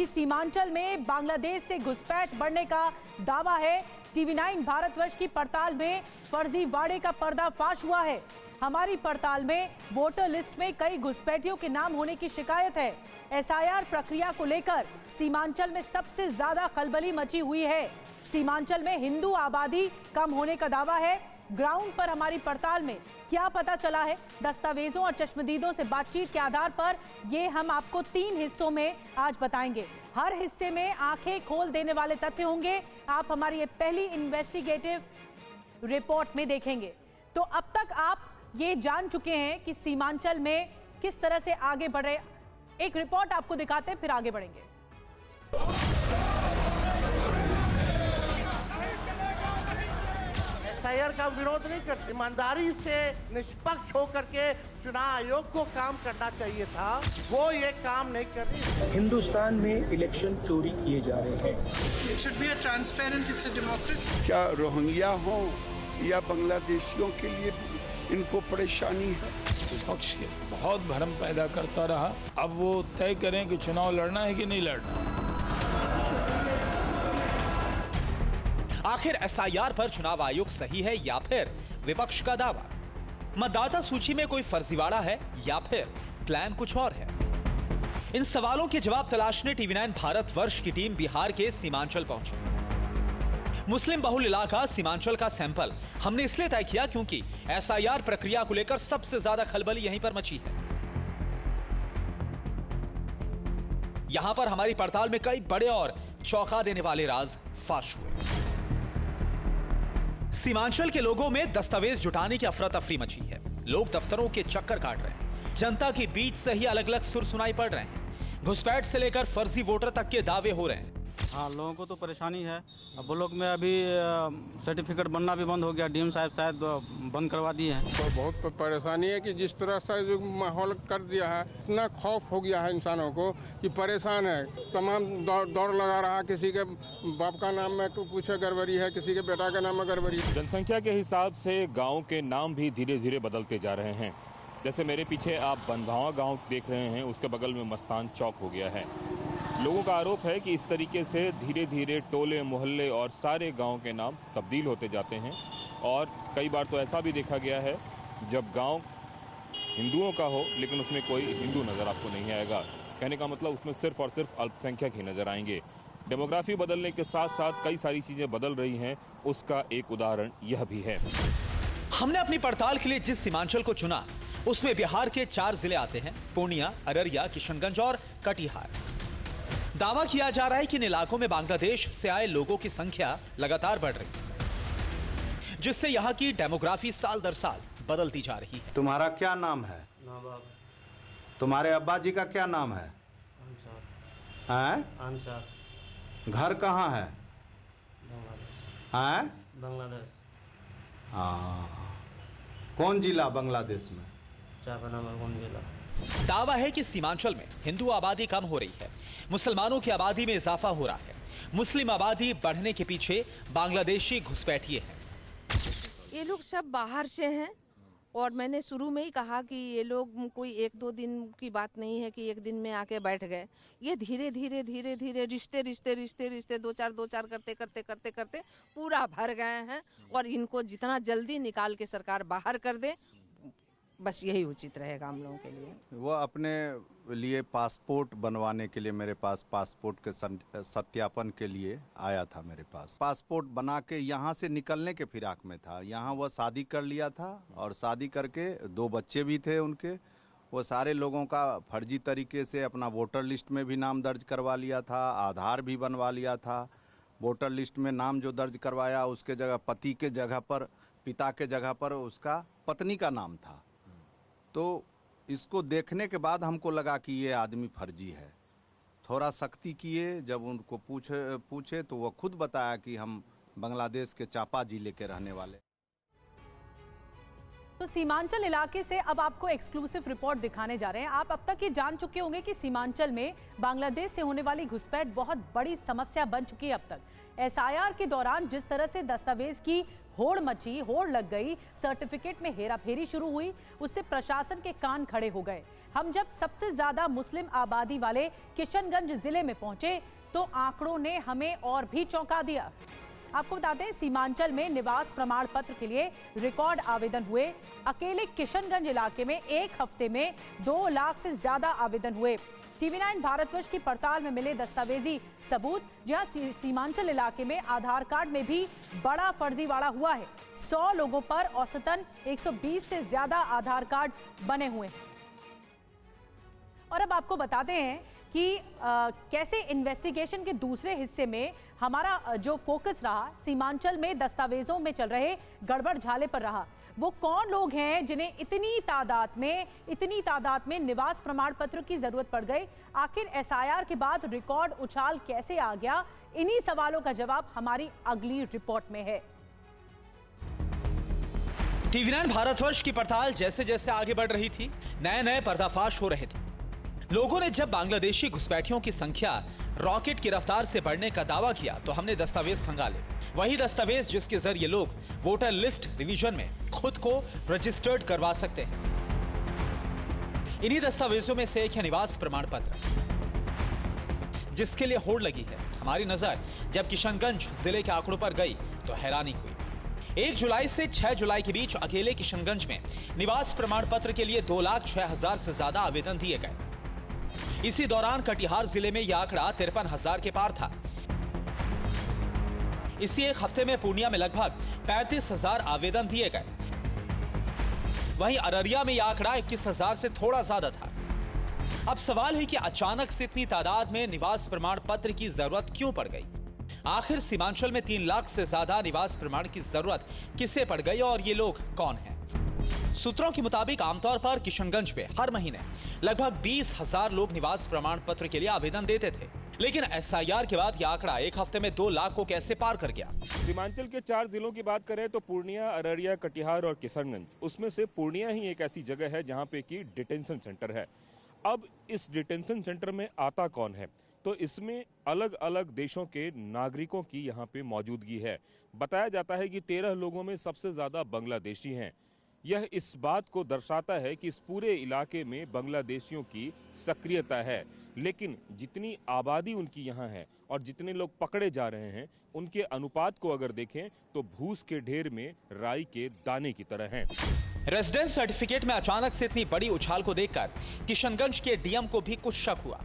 कि सीमांचल में बांग्लादेश से घुसपैठ बढ़ने का दावा है। टीवी9 भारतवर्ष की पड़ताल में फर्जीवाड़े का पर्दाफाश हुआ है। हमारी पड़ताल में वोटर लिस्ट में कई घुसपैठियों के नाम होने की शिकायत है। एसआईआर प्रक्रिया को लेकर सीमांचल में सबसे ज्यादा खलबली मची हुई है। सीमांचल में हिंदू आबादी कम होने का दावा है। ग्राउंड पर हमारी पड़ताल में क्या पता चला है, दस्तावेजों और चश्मदीदों से बातचीत के आधार पर ये हम आपको 3 हिस्सों में आज बताएंगे। हर हिस्से में आंखें खोल देने वाले तथ्य होंगे। आप हमारी ये पहली इन्वेस्टिगेटिव रिपोर्ट में देखेंगे। तो अब तक आप ये जान चुके हैं कि सीमांचल में किस तरह से आगे बढ़ रहे। एक रिपोर्ट आपको दिखाते हैं, फिर आगे बढ़ेंगे। एसआईआर का विरोध नहीं करते, ईमानदारी से निष्पक्ष होकर के चुनाव आयोग को काम करना चाहिए था, वो ये काम नहीं कर रही। हिंदुस्तान में इलेक्शन चोरी किए जा रहे हैं। It should be a transparent, it's a democracy. क्या रोहिंग्या हो या बांग्लादेशियों के लिए इनको परेशानी है? विपक्ष के बहुत भ्रम पैदा करता रहा। अब वो तय करें कि चुनाव लड़ना है कि नहीं लड़ना। आखिर एसआईआर पर चुनाव आयोग सही है या फिर विपक्ष का दावा? मतदाता सूची में कोई फर्जीवाड़ा है या फिर प्लान कुछ और है? इन सवालों के जवाब तलाशने टीवी9 भारतवर्ष की टीम बिहार के सीमांचल पहुंची। मुस्लिम बहुल इलाका सीमांचल का सैंपल हमने इसलिए तय किया क्योंकि एसआईआर प्रक्रिया को लेकर सबसे ज्यादा खलबली यहीं पर मची है। यहां पर हमारी पड़ताल में कई बड़े और चौंका देने वाले राज फाश हुए। सीमांचल के लोगों में दस्तावेज जुटाने की अफरा तफरी मची है। लोग दफ्तरों के चक्कर काट रहे हैं। जनता के बीच से ही अलग अलग सुर सुनाई पड़ रहे हैं। घुसपैठ से लेकर फर्जी वोटर तक के दावे हो रहे हैं। हाँ, लोगों को तो परेशानी है। अब ब्लॉक में अभी सर्टिफिकेट बनना भी बंद हो गया। डीएम साहब शायद बंद करवा दिए हैं। तो बहुत परेशानी है कि जिस तरह से जो माहौल कर दिया है, इतना खौफ हो गया है इंसानों को कि परेशान है। तमाम दौड़ लगा रहा, किसी के बाप का नाम में कुछ गड़बड़ी है, किसी के बेटा का नाम में गड़बड़ी है। जनसंख्या के हिसाब से गाँव के नाम भी धीरे धीरे बदलते जा रहे हैं। जैसे मेरे पीछे आप बनभावा गाँव देख रहे हैं, उसके बगल में मस्तान चौक हो गया है। लोगों का आरोप है कि इस तरीके से धीरे धीरे टोले मोहल्ले और सारे गांव के नाम तब्दील होते जाते हैं। और कई बार तो ऐसा भी देखा गया है जब गांव हिंदुओं का हो लेकिन उसमें कोई हिंदू नज़र आपको नहीं आएगा। कहने का मतलब उसमें सिर्फ और सिर्फ अल्पसंख्यक ही नज़र आएंगे। डेमोग्राफी बदलने के साथ साथ कई सारी चीज़ें बदल रही हैं, उसका एक उदाहरण यह भी है। हमने अपनी पड़ताल के लिए जिस सीमांचल को चुना उसमें बिहार के 4 जिले आते हैं: पूर्णिया, अररिया, किशनगंज और कटिहार। दावा किया जा रहा है कि इन इलाकों में बांग्लादेश से आए लोगों की संख्या लगातार बढ़ रही है, जिससे यहाँ की डेमोग्राफी साल दर साल बदलती जा रही है। तुम्हारा क्या नाम है? तुम्हारे अब्बा जी का क्या नाम है? अंसार। घर कहाँ है? बांग्लादेश। हाँ, कौन जिला बांग्लादेश में? जिला। दावा है कि सीमांचल में हिंदू आबादी कम हो रही है, मुसलमानों की आबादी में इजाफा हो रहा है। मुस्लिम आबादी बढ़ने के पीछे बांग्लादेशी घुसपैठिए हैं। ये लोग सब बाहर से हैं और मैंने शुरू में ही कहा कि ये लोग कोई 1-2 दिन की बात नहीं है कि एक दिन में आके बैठ गए। ये धीरे धीरे धीरे धीरे रिश्ते रिश्ते रिश्ते रिश्ते 2-4 करते करते करते करते पूरा भर गए हैं। और इनको जितना जल्दी निकाल के सरकार बाहर कर दे, बस यही उचित रहेगा हम लोगों के लिए। वो अपने लिए पासपोर्ट बनवाने के लिए मेरे पास पासपोर्ट के सत्यापन के लिए आया था। मेरे पास पासपोर्ट बना के यहाँ से निकलने के फिराक में था। यहाँ वह शादी कर लिया था और शादी करके 2 बच्चे भी थे उनके। वो सारे लोगों का फर्जी तरीके से अपना वोटर लिस्ट में भी नाम दर्ज करवा लिया था, आधार भी बनवा लिया था। वोटर लिस्ट में नाम जो दर्ज करवाया उसके जगह पति के जगह पर, पिता के जगह पर उसका पत्नी का नाम था। तो इसको देखने के बाद हमको लगा कि ये आदमी फर्जी है। थोड़ा सख्ती किए, जब उनको पूछे तो वो खुद बताया कि हम बांग्लादेश के चांपा जिले के रहने वाले। तो सीमांचल इलाके से अब आपको एक्सक्लूसिव रिपोर्ट दिखाने जा रहे हैं। आप अब तक ये जान चुके होंगे कि सीमांचल में बांग्लादेश से होने वाली घुसपैठ बहुत बड़ी समस्या बन चुकी है। अब तक एसआईआर के दौरान जिस तरह से दस्तावेज की होड़ मची, होड़ लग गई, सर्टिफिकेट में हेराफेरी शुरू हुई, उससे प्रशासन के कान खड़े हो गए। हम जब सबसे ज्यादा मुस्लिम आबादी वाले किशनगंज जिले में पहुंचे तो आंकड़ों ने हमें और भी चौंका दिया। आपको बता दें, सीमांचल में निवास प्रमाण पत्र के लिए रिकॉर्ड आवेदन हुए। अकेले किशनगंज इलाके में एक हफ्ते में 2 लाख से ज्यादा आवेदन हुए। TV9 भारतवर्ष की पड़ताल में मिले दस्तावेजी सबूत, जहां सीमांचल इलाके में आधार कार्ड में भी बड़ा फर्जीवाड़ा हुआ है। 100 लोगों पर औसतन 120 से ज्यादा आधार कार्ड बने हुए हैं। और अब आपको बताते हैं कि कैसे इन्वेस्टिगेशन के दूसरे हिस्से में हमारा जो फोकस रहा सीमांचल में दस्तावेजों में चल रहे गड़बड़ झाले पर रहा। वो कौन लोग हैं जिन्हें इतनी तादाद में निवास प्रमाण पत्र की जरूरत पड़ गई? आखिर SIR के बाद रिकॉर्ड उछाल कैसे आ गया? इन्हीं सवालों का जवाब हमारी अगली रिपोर्ट में है। TV9 भारतवर्ष की पड़ताल जैसे जैसे आगे बढ़ रही थी, नए पर्दाफाश हो रहे थे। लोगों ने जब बांग्लादेशी घुसपैठियों की संख्या रॉकेट की रफ्तार से बढ़ने का दावा किया तो हमने दस्तावेज खंगाले। वही दस्तावेज जिसके जरिए लोग वोटर लिस्ट रिवीजन में खुद को रजिस्टर्ड करवा सकते हैं। इन्हीं दस्तावेजों में से एक है निवास प्रमाण पत्र, जिसके लिए होड़ लगी है। हमारी नजर जब किशनगंज जिले के आंकड़ों पर गई तो हैरानी हुई। 1 जुलाई से 6 जुलाई के बीच अकेले किशनगंज में निवास प्रमाण पत्र के लिए 2,06,000 से ज्यादा आवेदन दिए गए। इसी दौरान कटिहार जिले में यह आंकड़ा 53,000 के पार था। इसी एक हफ्ते में पूर्णिया में लगभग 35,000 आवेदन दिए गए। वहीं अररिया में यह आंकड़ा 21,000 से थोड़ा ज्यादा था। अब सवाल है कि अचानक से इतनी तादाद में निवास प्रमाण पत्र की जरूरत क्यों पड़ गई? आखिर सीमांचल में 3 लाख से ज्यादा निवास प्रमाण की जरूरत किसे पड़ गई और ये लोग कौन हैं? सूत्रों के मुताबिक आमतौर पर किशनगंज में हर महीने लगभग 20,000 लोग निवास प्रमाण पत्र के लिए आवेदन देते थे, लेकिन SIR के बाद यह आंकड़ा एक हफ्ते में 2 लाख को कैसे पार कर गया? सीमांचल के 4 जिलों की बात करें तो पूर्णिया, अररिया, कटिहार और किशनगंज, उसमें से पूर्णिया ही एक ऐसी जगह है जहां पे कि डिटेंशन सेंटर है। अब इस डिटेंशन सेंटर में आता कौन है? तो इसमें अलग अलग देशों के नागरिकों की यहाँ पे मौजूदगी है। बताया जाता है कि 13 लोगों में सबसे ज्यादा बांग्लादेशी हैं। यह इस बात को दर्शाता है कि इस पूरे इलाके में बांग्लादेशियों की सक्रियता है, लेकिन जितनी आबादी उनकी यहाँ है और जितने लोग पकड़े जा रहे हैं, उनके अनुपात को अगर देखें तो भूस के ढेर में राई के दाने की तरह हैं। रेजिडेंस सर्टिफिकेट में अचानक से इतनी बड़ी उछाल को देखकर किशनगंज के DM को भी कुछ शक हुआ।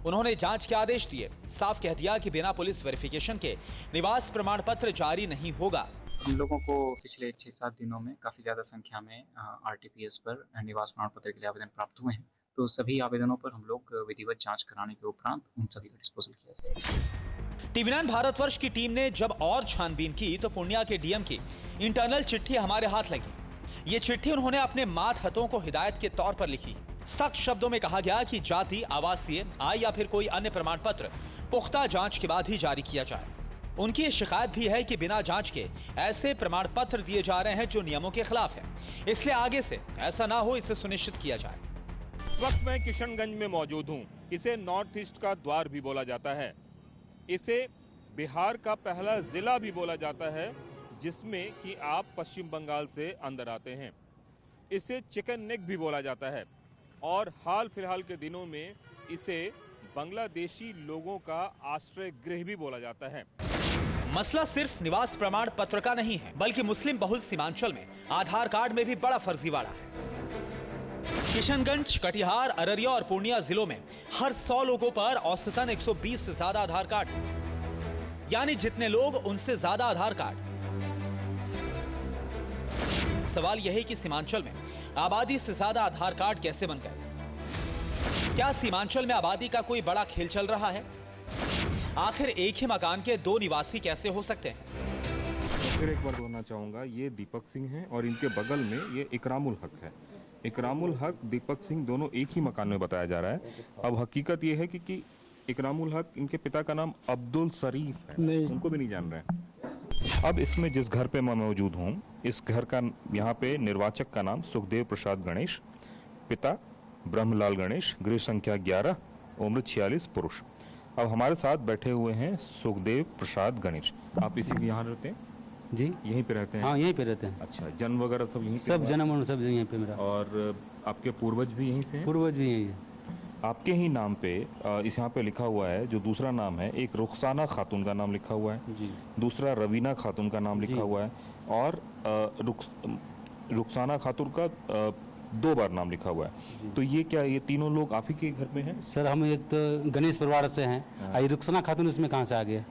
उन्होंने जांच के आदेश दिए, साफ कह दिया कि बिना पुलिस वेरिफिकेशन के निवास प्रमाण पत्र जारी नहीं होगा। हम लोगों को पिछले 6-7 दिनों में काफ़ी ज़्यादा संख्या में RTPS पर निवास प्रमाण पत्र के लिए आवेदन प्राप्त हुए हैं। तो सभी आवेदनों पर हम लोग विधिवत जांच कराने के उपरांत उन सभी का डिस्पोजल किया जाएगा। TV9 भारतवर्ष की टीम ने जब और छानबीन की तो पूर्णिया के DM की इंटरनल चिट्ठी हमारे हाथ लगी। ये चिट्ठी उन्होंने अपने मातहतों को हिदायत के तौर पर लिखी। सख्त शब्दों में कहा गया कि जाति, आवासीय, आय या फिर कोई अन्य प्रमाण पत्र पुख्ता जांच के बाद ही जारी किया जाए। उनकी ये शिकायत भी है कि बिना जांच के ऐसे प्रमाण पत्र दिए जा रहे हैं जो नियमों के खिलाफ है, इसलिए आगे से ऐसा ना हो, इसे सुनिश्चित किया जाए। इस वक्त मैं किशनगंज में मौजूद हूँ। इसे नॉर्थ ईस्ट का द्वार भी बोला जाता है। इसे बिहार का पहला जिला भी बोला जाता है, जिसमें कि आप पश्चिम बंगाल से अंदर आते हैं। इसे चिकन नेक भी बोला जाता है और हाल फिलहाल के दिनों में इसे बांग्लादेशी लोगों का आश्रय गृह भी बोला जाता है। मसला सिर्फ निवास प्रमाण पत्र का नहीं है, बल्कि मुस्लिम बहुल सीमांचल में आधार कार्ड में भी बड़ा फर्जीवाड़ा है। किशनगंज, कटिहार, अररिया और पूर्णिया जिलों में हर 100 लोगों पर औसतन 120 से ज्यादा आधार कार्ड, यानी जितने लोग उनसे ज्यादा आधार कार्ड। सवाल यह है कि सीमांचल में आबादी से ज्यादा आधार कार्ड कैसे बन गए? क्या सीमांचल में आबादी का कोई बड़ा खेल चल रहा है? आखिर एक ही मकान के 2 निवासी कैसे हो सकते हैं? फिर एक बार बोलना चाहूँगा, ये दीपक सिंह हैं और इनके बगल में ये इकरामुल हक है। इकरामुल हक, दीपक सिंह दोनों एक ही मकान में बताया जा रहा है। अब हकीकत ये है कि इकरामुल हक, इनके पिता का नाम अब्दुल शरीफ है, उनको भी नहीं जान रहे हैं। अब इसमें जिस घर पे मैं मौजूद हूँ, इस घर का यहाँ पे निर्वाचक का नाम सुखदेव प्रसाद गणेश, पिता ब्रह्मलाल गणेश, गृह संख्या 11, उम्र 46, पुरुष। अब हमारे साथ बैठे हुए हैं सुखदेव प्रसाद गणेश। आप इसी के यहाँ रहते हैं? जी यहीं पे रहते हैं? हाँ यहीं पे रहते हैं। अच्छा, जन्म वगैरह सब यहीं पे? सब जन्म सब यहीं पे मेरा। और आपके पूर्वज भी यहीं से हैं? पूर्वज भी यहीं है। आपके ही नाम पे इस यहाँ पे लिखा हुआ है, जो दूसरा नाम है, एक रुखसाना खातून का नाम लिखा हुआ है जी। दूसरा रवीना खातून का नाम लिखा हुआ है और रुखसाना खातून का 2 बार नाम लिखा हुआ है। तो ये क्या, ये तीनों लोग आप ही के घर में हैं? सर हम एक तो गणेश परिवार से हैं, आई रुखसाना खातून इसमें कहाँ से आ गया?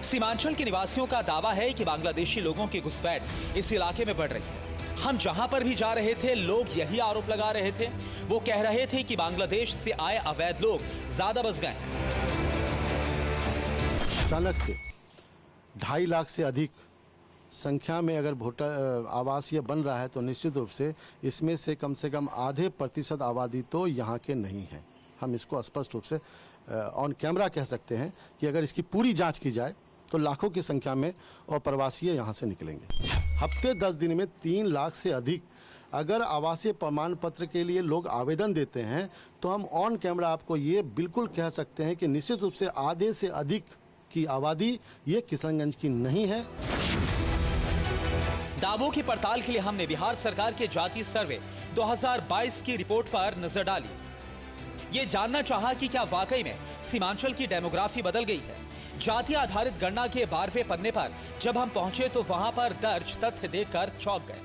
सीमांचल के निवासियों का दावा है कि बांग्लादेशी लोगों की घुसपैठ इस इलाके में बढ़ रही है। हम जहां पर भी जा रहे थे, लोग यही आरोप लगा रहे थे। वो कह रहे थे कि बांग्लादेश से आए अवैध लोग ज्यादा बस गए। अचानक से 2.5 लाख से अधिक संख्या में अगर वोटर आवास ये बन रहा है तो निश्चित रूप से इसमें से कम आधे प्रतिशत आबादी तो यहाँ के नहीं है। हम इसको स्पष्ट रूप से ऑन कैमरा कह सकते हैं कि अगर इसकी पूरी जांच की जाए तो लाखों की संख्या में अप्रवासी यहाँ से निकलेंगे। हफ्ते 10 दिन में 3 लाख से अधिक अगर आवासीय प्रमाण पत्र के लिए लोग आवेदन देते हैं तो हम ऑन कैमरा आपको ये बिल्कुल कह सकते हैं कि निश्चित रूप से आधे से अधिक की आबादी ये किशनगंज की नहीं है। दावों की पड़ताल के लिए हमने बिहार सरकार के जातीय सर्वे 2022 की रिपोर्ट पर नजर डाली। ये जानना चाहा कि क्या वाकई में सीमांचल की डेमोग्राफी बदल गई है। जाति आधारित गणना के 12वें पन्ने पर जब हम पहुंचे तो वहां पर दर्ज तथ्य देखकर चौंक गए।